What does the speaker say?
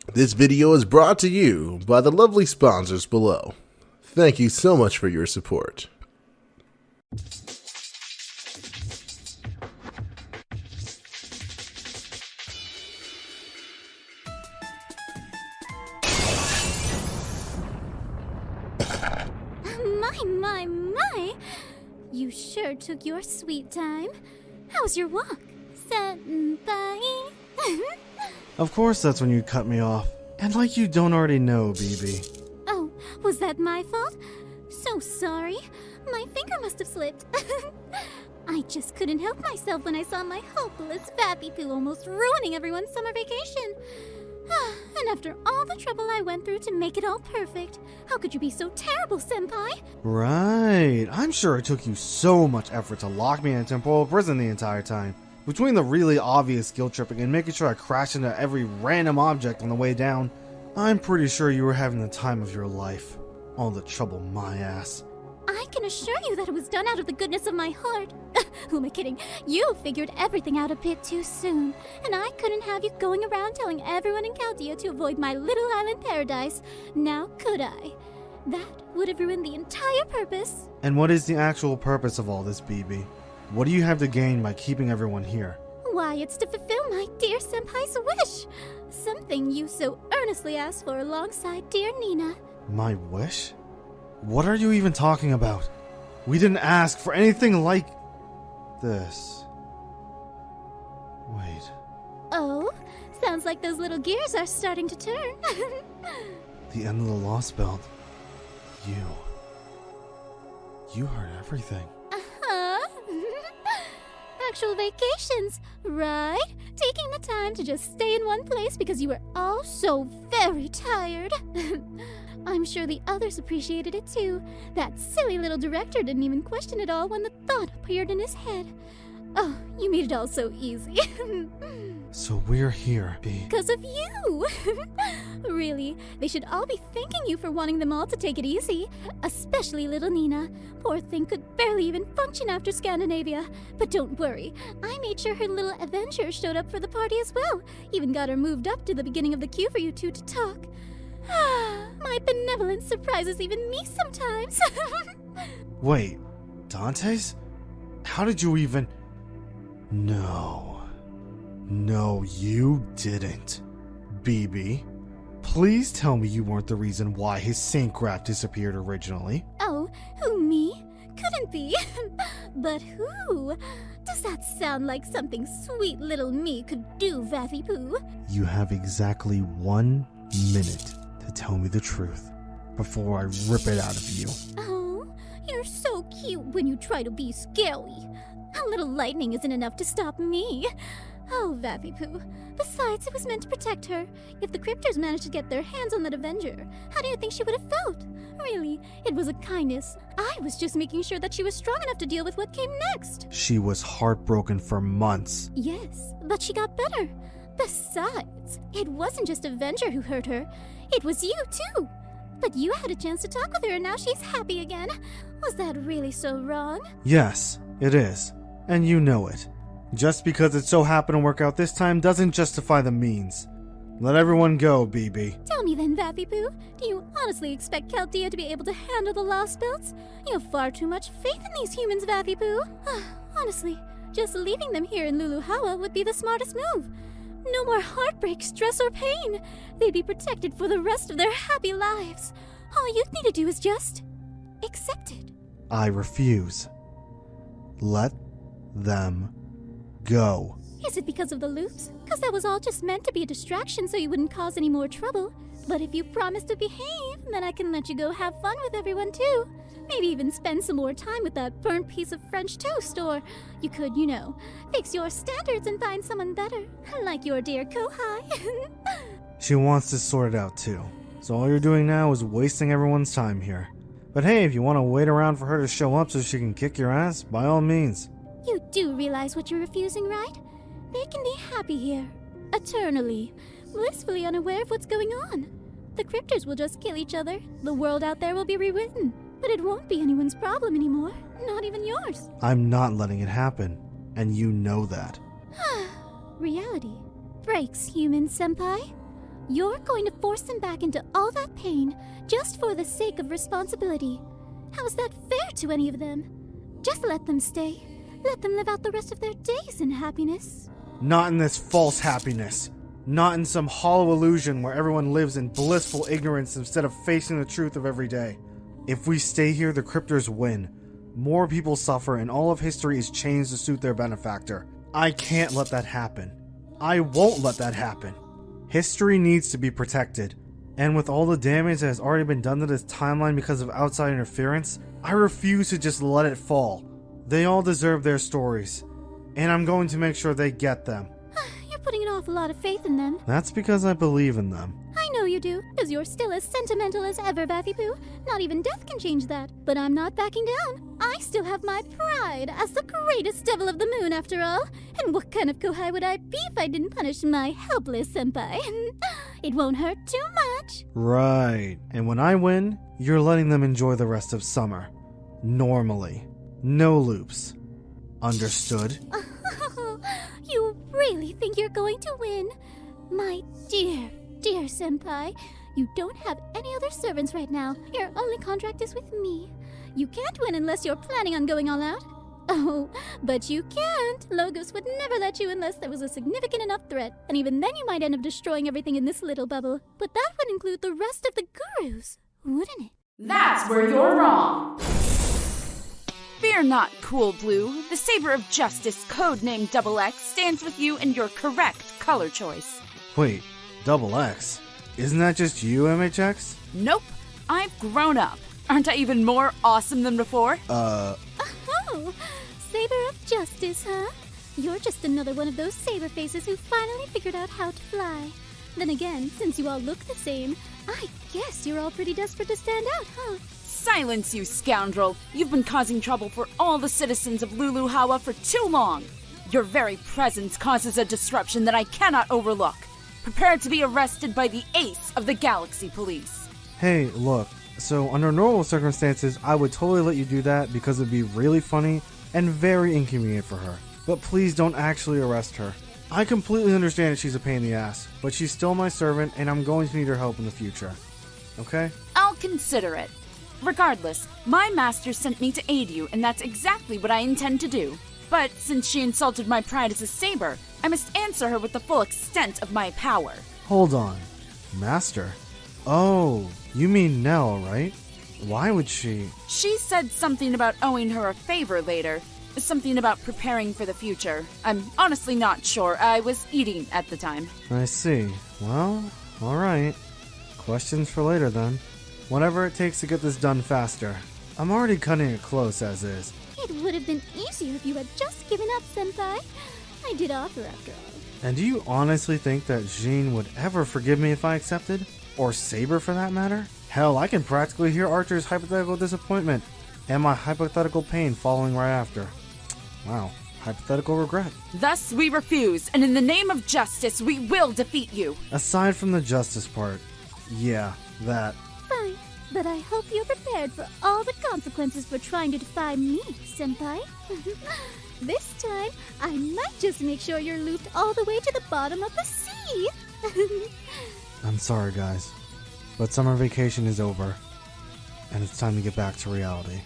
This video is brought to you by the lovely sponsors below. Thank you so much for your support. My. You sure took your sweet time. How was your walk, Sen-Pa-I? Of course that's when you cut me off. And like you don't already know, BB. Oh, was that my fault? So sorry. My finger must have slipped. I just couldn't help myself when I saw my hopeless Vathana almost ruining everyone's summer vacation. And after all the trouble I went through to make it all perfect, how could you be so terrible, Senpai? Right. I'm sure it took you so much effort to lock me in a temporal prison the entire time. Between the really obvious guilt tripping and making sure I crashed into every random object on the way down, I'm pretty sure you were having the time of your life. All the trouble my ass. I can assure you that it was done out of the goodness of my heart. Who am I kidding? You figured everything out a bit too soon, and I couldn't have you going around telling everyone in Chaldea to avoid my little island paradise. Now could I? That would have ruined the entire purpose. And what is the actual purpose of all this, BB? What do you have to gain by keeping everyone here? Why, it's to fulfill my dear Senpai's wish. Something you so earnestly asked for alongside dear Nina. My wish? What are you even talking about? We didn't ask for anything like this. Wait. Oh, sounds like those little gears are starting to turn. The end of the Lost Belt. You heard everything. Uh-huh. Actual vacations, right? Taking the time to just stay in one place because you were all so very tired. I'm sure the others appreciated it too. That silly little director didn't even question it all when the thought appeared in his head. Oh, you made it all so easy. So we're here, B. Because of you! Really, they should all be thanking you for wanting them all to take it easy. Especially little Nina. Poor thing could barely even function after Scandinavia. But don't worry, I made sure her little Avenger showed up for the party as well. Even got her moved up to the beginning of the queue for you two to talk. My benevolence surprises even me sometimes. Wait, Dante's? How did you even... No, you didn't. BB, please tell me you weren't the reason why his Saint Graph disappeared originally. Oh, who, me? Couldn't be. But who? Does that sound like something sweet little me could do, Vathipoo? You have exactly 1 minute to tell me the truth before I rip it out of you. Oh, you're so cute when you try to be scary. A little lightning isn't enough to stop me. Oh, Vathipoo. Besides, it was meant to protect her. If the cryptors managed to get their hands on that Avenger, how do you think she would have felt? Really, it was a kindness. I was just making sure that she was strong enough to deal with what came next. She was heartbroken for months. Yes, but she got better. Besides, it wasn't just Avenger who hurt her. It was you, too. But you had a chance to talk with her and now she's happy again. Was that really so wrong? Yes, it is. And you know it. Just because it so happened to work out this time doesn't justify the means. Let everyone go, BB. Tell me then, Vathipoo, do you honestly expect Chaldea to be able to handle the Lost Belts? You have far too much faith in these humans, Vathipoo. Honestly, just leaving them here in Luluhawa would be the smartest move. No more heartbreak, stress, or pain. They'd be protected for the rest of their happy lives. All you'd need to do is just... accept it. I refuse. Let them go. Is it because of the loops? Because that was all just meant to be a distraction so you wouldn't cause any more trouble. But if you promise to behave, then I can let you go have fun with everyone too. Maybe even spend some more time with that burnt piece of French toast, or you could, fix your standards and find someone better, like your dear Kohai. She wants to sort it out too. So all you're doing now is wasting everyone's time here. But hey, if you want to wait around for her to show up so she can kick your ass, by all means. You do realize what you're refusing, right? They can be happy here, eternally, blissfully unaware of what's going on. The cryptors will just kill each other, the world out there will be rewritten, but it won't be anyone's problem anymore, not even yours. I'm not letting it happen, and you know that. Reality breaks, human senpai. You're going to force them back into all that pain just for the sake of responsibility. How's that fair to any of them? Just let them stay. Let them live out the rest of their days in happiness. Not in this false happiness. Not in some hollow illusion where everyone lives in blissful ignorance instead of facing the truth of every day. If we stay here, the Cryptors win. More people suffer and all of history is changed to suit their benefactor. I can't let that happen. I won't let that happen. History needs to be protected. And with all the damage that has already been done to this timeline because of outside interference, I refuse to just let it fall. They all deserve their stories. And I'm going to make sure they get them. You're putting an awful lot of faith in them. That's because I believe in them. I know you do, because you're still as sentimental as ever, Vathy-Poo. Not even death can change that. But I'm not backing down. I still have my pride as the greatest devil of the moon, after all. And what kind of Kohai would I be if I didn't punish my helpless senpai? It won't hurt too much. Right. And when I win, you're letting them enjoy the rest of summer. Normally. No loops. Understood? You really think you're going to win? My dear senpai, you don't have any other servants right now. Your only contract is with me. You can't win unless you're planning on going all out. Oh, but you can't. Logos would never let you unless there was a significant enough threat. And even then you might end up destroying everything in this little bubble. But that would include the rest of the gurus, wouldn't it? That's where you're wrong. Fear not, Cool Blue. The Saber of Justice, codenamed Double X, stands with you in your correct color choice. Wait, Double X? Isn't that just you, MHX? Nope. I've grown up. Aren't I even more awesome than before? Oh, Saber of Justice, huh? You're just another one of those saber faces who finally figured out how to fly. Then again, since you all look the same, I guess you're all pretty desperate to stand out, huh? Silence, you scoundrel. You've been causing trouble for all the citizens of Luluhawa for too long. Your very presence causes a disruption that I cannot overlook. Prepare to be arrested by the ace of the Galaxy Police. Hey, look. So under normal circumstances, I would totally let you do that because it'd be really funny and very inconvenient for her. But please don't actually arrest her. I completely understand that she's a pain in the ass, but she's still my servant and I'm going to need her help in the future. Okay? I'll consider it. Regardless, my master sent me to aid you, and that's exactly what I intend to do. But since she insulted my pride as a saber, I must answer her with the full extent of my power. Hold on. Master? Oh, you mean Nell, right? Why would she? She said something about owing her a favor later. Something about preparing for the future. I'm honestly not sure. I was eating at the time. I see. Well, alright. Questions for later then. Whatever it takes to get this done faster. I'm already cutting it close as is. It would have been easier if you had just given up, senpai. I did offer after all. And do you honestly think that Jean would ever forgive me if I accepted? Or Saber for that matter? Hell, I can practically hear Archer's hypothetical disappointment and my hypothetical pain following right after. Wow, hypothetical regret. Thus we refuse, and in the name of justice, we will defeat you. Aside from the justice part, yeah, that. Fine, but I hope you're prepared for all the consequences for trying to defy me, senpai. This time, I might just make sure you're looped all the way to the bottom of the sea. I'm sorry, guys, but summer vacation is over, and it's time to get back to reality.